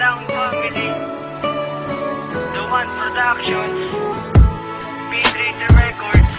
Walang family. The One Productions. P3 Records.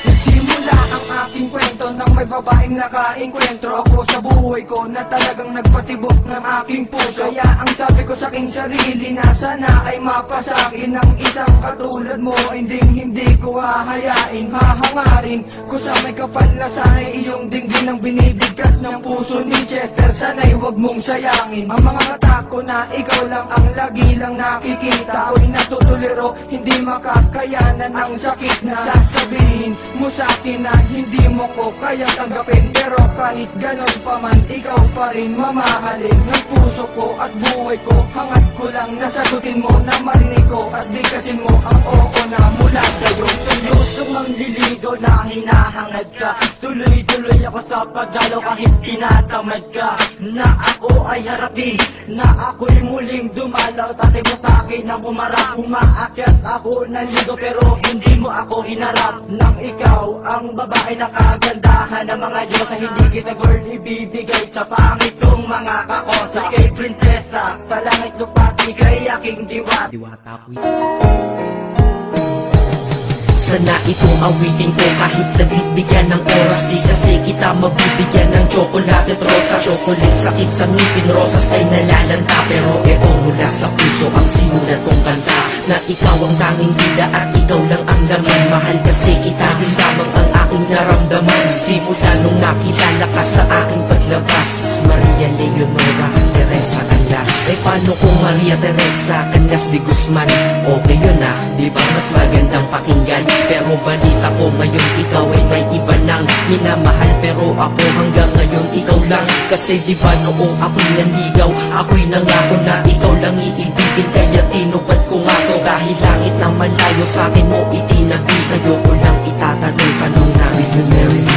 Nagsimula ang aking kwento nang may babaeng nakaengkwentro ako sa buhay ko na talagang nagpatibok ng aking puso. Kaya ang sabi ko sa aking sarili na sana ay mapasakin ng isang katulad mo. Hindi ko hahayain, hahangarin ko sa may kapal na sana'y iyong dinggin ang binibigkas ng puso ni Chester. Sana'y huwag mong sayangin ang mga mata ko na ikaw lang ang lagi lang nakikita. Ako'y natutuliro, hindi makakayanan ang sakit na sasabihin mo sa akin na hindi mo ko kaya tanggapin. Pero kahit ganon pa man, ikaw pa rin mamahalin ng puso ko at buhay ko. Hangat ko lang nasagutin mo na marinig ko at bigkasin mo ang oo na mula sa'yo. Seryoso ang liligaw na hinahangad ka. Tuloy-tuloy ako sa pagdalaw kahit tinatamad ka. Na ako ay harapin, na ako'y muling dumalaw. Tatay mo sa akin na bumarap, umaakyat ako ng ligo pero hindi mo ako hinarap. Nang ikaw ang babae na kagandahan ng mga Diyos na hindi kita girl ibibigay sa pangit kong mga kakosa. Ika'y prinsesa sa langit lupa, ika'y aking diwata ko. Sana itong awitin ko kahit saglit bigyan ng oras. Di kasi kita mabibigyan ng tsokolate at rosas. Chocolate sakit sa ngipin, rosas ay nalalanta. Pero eto mula sa puso ang sinulat kong kanta, na ikaw ang tanging bida at ikaw lang ang laman. Mahal kasi kita, yun lamang ang aking naramdaman. Simula nung nakilala ka sa aking paglabas. Maria Leonora Teresa Canlas. Eh paano kung Maria Teresa Canlas de Guzman? Okay yun ah, di ba mas magandang pakinggan? Pero balita ko ngayon ikaw ay may iba nang minamahal. Pero ako hanggang ngayon ikaw lang. Kasi di ba noong ako'y nanligaw, ako'y nangako na ikaw lang iibigin. Kaya tinupad ko nga to kahit langit na malayo sa akin mo itinabi. Sa'yo ko lang itatanong na will you marry me?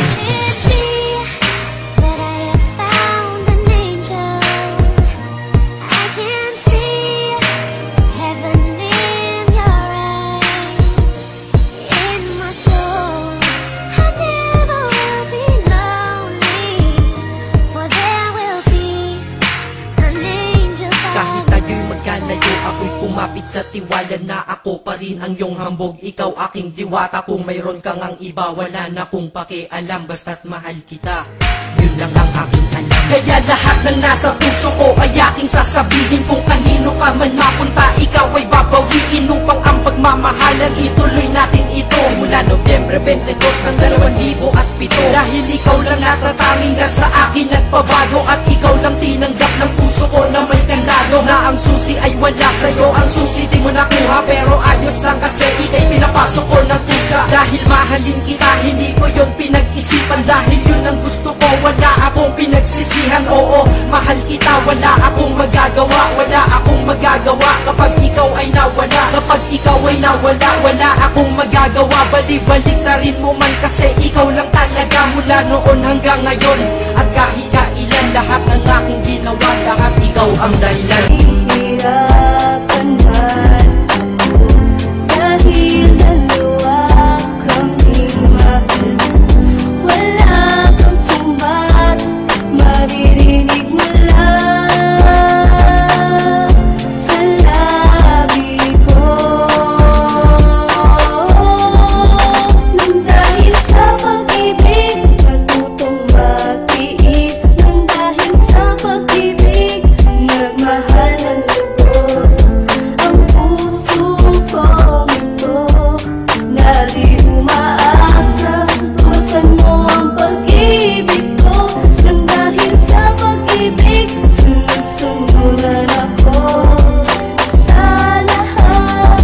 Ako'y kumapit sa tiwala na ako pa rin ang iyong hambog. Ikaw aking diwata, kung mayroon kang ang iba wala na kung pakialam, basta't mahal kita. Yun lang ang aking alam. Kaya lahat ng nasa puso ko ay aking sasabihin. Kung kanino ka man mapunta, ikaw ay babawiin upang ang pagmamahalan ituloy natin ito. Simula Nobyembre 22 ng 2007. Dahil ikaw lang natatanging na sa akin nagpabago. At ikaw lang tinanggap ng puso ko na may kandado. Na ang susi ay wala sa'yo, ang susi di mo nakuha. Pero ayos lang kasi ika'y pinapasok ko ng pusa. Dahil mahalin kita, hindi ko yun pinag-isipan. Dahil yun ang gusto ko, wala akong pinagsisihan. Oo, mahal kita, wala akong magagawa. Wala akong magagawa kapag ikaw ay nawala. Kapag ikaw ay nawala, wala akong magagawa. Balik-balik na rin mo man kasi ikaw lang talaga mula noon hanggang ngayon. At kahit kailan lahat ng aking ginawa, lahat ikaw ang dahilan. Hihirapan man ako dahil dalawa kaming mahal. Wala kang sumbat, maririnig mo lang sa labi ko. Nang dahil sa pag-ibig, natutong magtiis. Nang dahil sa pag-ibig, nagmahal ng lubos ang puso kong ito, na di umaasa. Tumasan mo ang pag-ibig ko. Nang dahil sa pag-ibig, sunod-sunduran ako sa lahat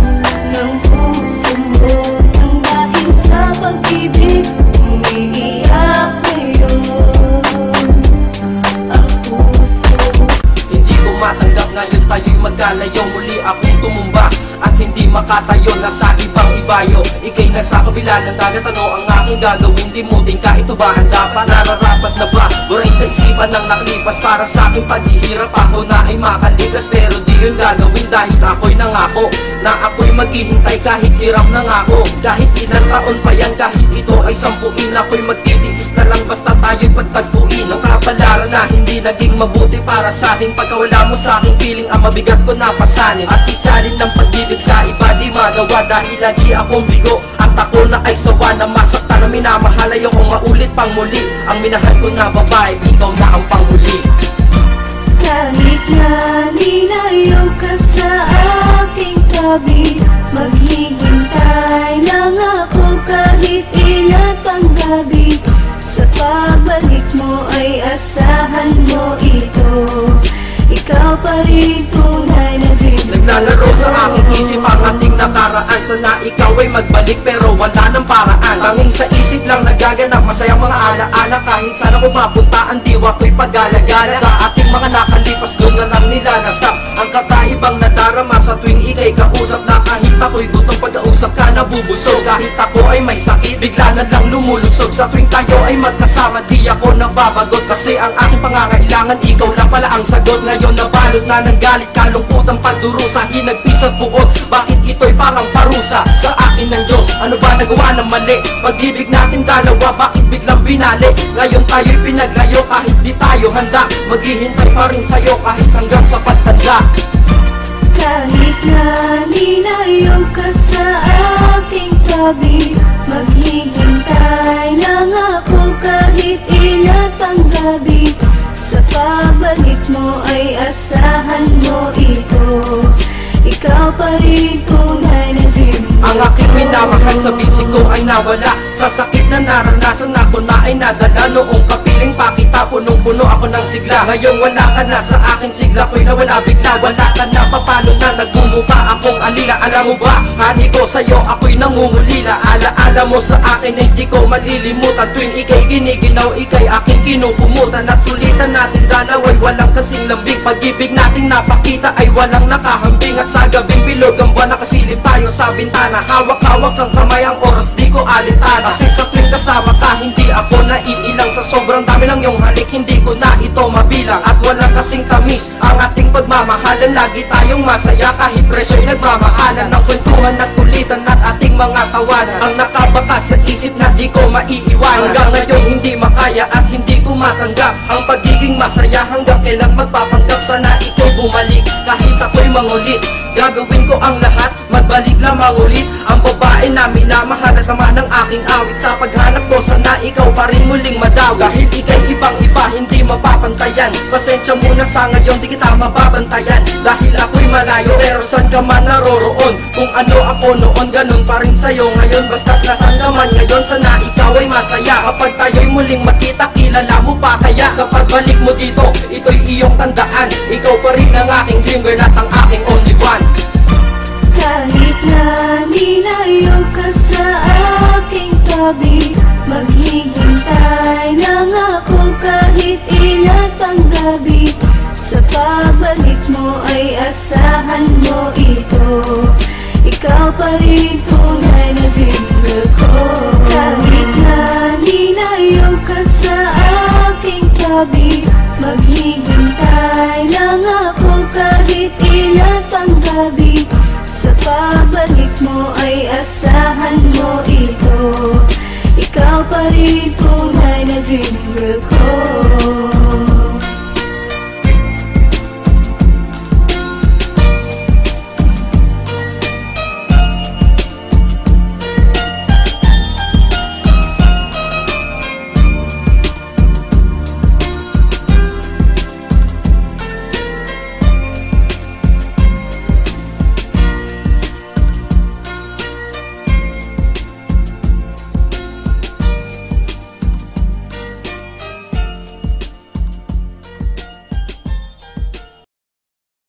ng puso mo. Nang dahil sa pag-ibig, umiiyak ngayon ang puso. Hindi ko matanggap ngayon tayo'y magkalayo. Muli akong tumumba at hindi makatayo. Nasa ibang ibayo, ika'y nasa kabila ng dagat. Ano ang aking gagawin? Limutin ka, ito ba handa pa? Nararapat na ba? Buray sa isipan ng nakalipas para sa aking paghihirap. Ako na ay makaligas pero di yun gagawin dahil ako'y nangako na ako'y maghihintay kahit hirap na nga ako. Kahit ilang taon pa yan, kahit ito ay 10, ako'y magtitiis na lang basta tayo'y pagtagpuin. Ang kapalaran na hindi di naging mabuti para sa atin. Pagka wala mo sa aking piling, ang mabigat ko napasanin. At isalin ng pag-ibig sa iba di magawa, dahil lagi akong bigo at ako na ay sawa na masaktan na minamahal. Ayokong maulit pang muli ang minahal ko na babae, ikaw na ang panghuli. Kahit na nilayo ka sa aking tabi, maghihintay lang ako kahit ilan pang gabi. Sa pagbalik mo ay asahan mo ito, ikaw pa rin tunay na dream. Naglalaro sa aking isip ang ating nakaraan. Sana ikaw ay magbalik pero wala ng paraan. Tanging sa isip lang nagaganap masayang mga alaala. Kahit sana kung mapunta ang diwa ko'y pag-alagala. Sa ating mga nakalipas doon na lang nilanasap ang kakaibang nadarama sa tuwing ika'y kausap. Na kahit ako'y gutom pagkausap ka nabubusog. Kahit ako ay may sakit bigla na lang lumulusog. Sa tuwing tayo ay magkasama di ako nababagot, kasi ang aking pangangailangan ikaw lang pala ang sagot. Ngayon nabalot na ng galit, kalungkutang pagdurusa, hinagpis at buot. Bakit ito'y parang parusa sa akin ng Diyos? Ano ba nagawa ng mali? Pag-ibig natin dalawa, bakit biglang binali? Ngayon tayo'y pinaglayo kahit di tayo handa. Maghihintay pa rin sa'yo kahit hanggang sa pagtanda. Kahit na nilayo ka sa aking tabi, maghihintay lang ako kahit ilan pang gabi. Sa pagbalik mo ay asahan mo ito, ikaw pa rin tunay na dream. Ang aking minamahal sa bisig ko ay nawala. Sa sakit na naranasan ako na ay nadala. Noong kapiling pa kita, punong-puno ako ng sigla. Ngayon wala ka na, sa aking sigla ko'y nawala bigla. Wala ka na, papano na nagmumuka akong alila. Alam mo ba, hani ko sa'yo ako'y nangungulila. Alaala mo sa akin ay di ko malilimutan. Tuwing ika'y giniginaw, ika'y aking kinukumutan. At ulitan natin dalaway walang kasing lambing. Pag-ibig nating napakita ay walang nakahambing. At sa gabing bilog ang buwan nakasilip tayo sa bintana. Hawak-hawak ang kamay, ang oras di ko alitan. Kasi sa tuwing kasama ka, hindi ako naiilang. Sa sobrang dami ng iyong halik, hindi ko na ito mabilang. At walang kasing tamis ang ating pagmamahalan. Lagi tayong masaya kahit presyo'y nagmamahalan. Ng kwentuhan at kulitan at ating mga tawanan ang nakabakas sa isip na di ko maiiwan. Hanggang ngayon hindi makaya at hindi ko matanggap ang pagiging masaya. Hanggang kailan magpapanggap, sana ito'y bumalik kahit ako'y mangulit. Gagawin ko ang lahat, magbalik lamang ulit ang babae na minamahal at naman ng aking awit. Sa paghanap ko, sana ikaw pa rin muling madawi. Dahil ika'y ibang-iba, hindi mapapantayan. Pasensya muna sa ngayon, di kita mababantayan. Dahil ako'y malayo, pero saan ka man naroroon. Kung ano ako noon, ganun pa rin sa'yo ngayon. Basta't nasan ka man ngayon, sana ikaw ay masaya. Kapag tayo'y muling magkita, kilala mo pa kaya? Sa pagbalik mo dito, ito'y iyong tandaan. Ikaw pa rin ang aking dream girl at ang aking only one. Kahit na nilayo ka sa aking tabi, maghihintay lang ako kahit ilan pang gabi. Sa pagbalik mo ay asahan mo ito, ikaw pa rin tunay na dream girl ko. Kahit na nilayo ka sa aking tabi, maghihintay lang ako kahit ilan pang gabi. Sa pagbalik mo ay asahan mo ito, ikaw pa rin tunay na dream girl ko.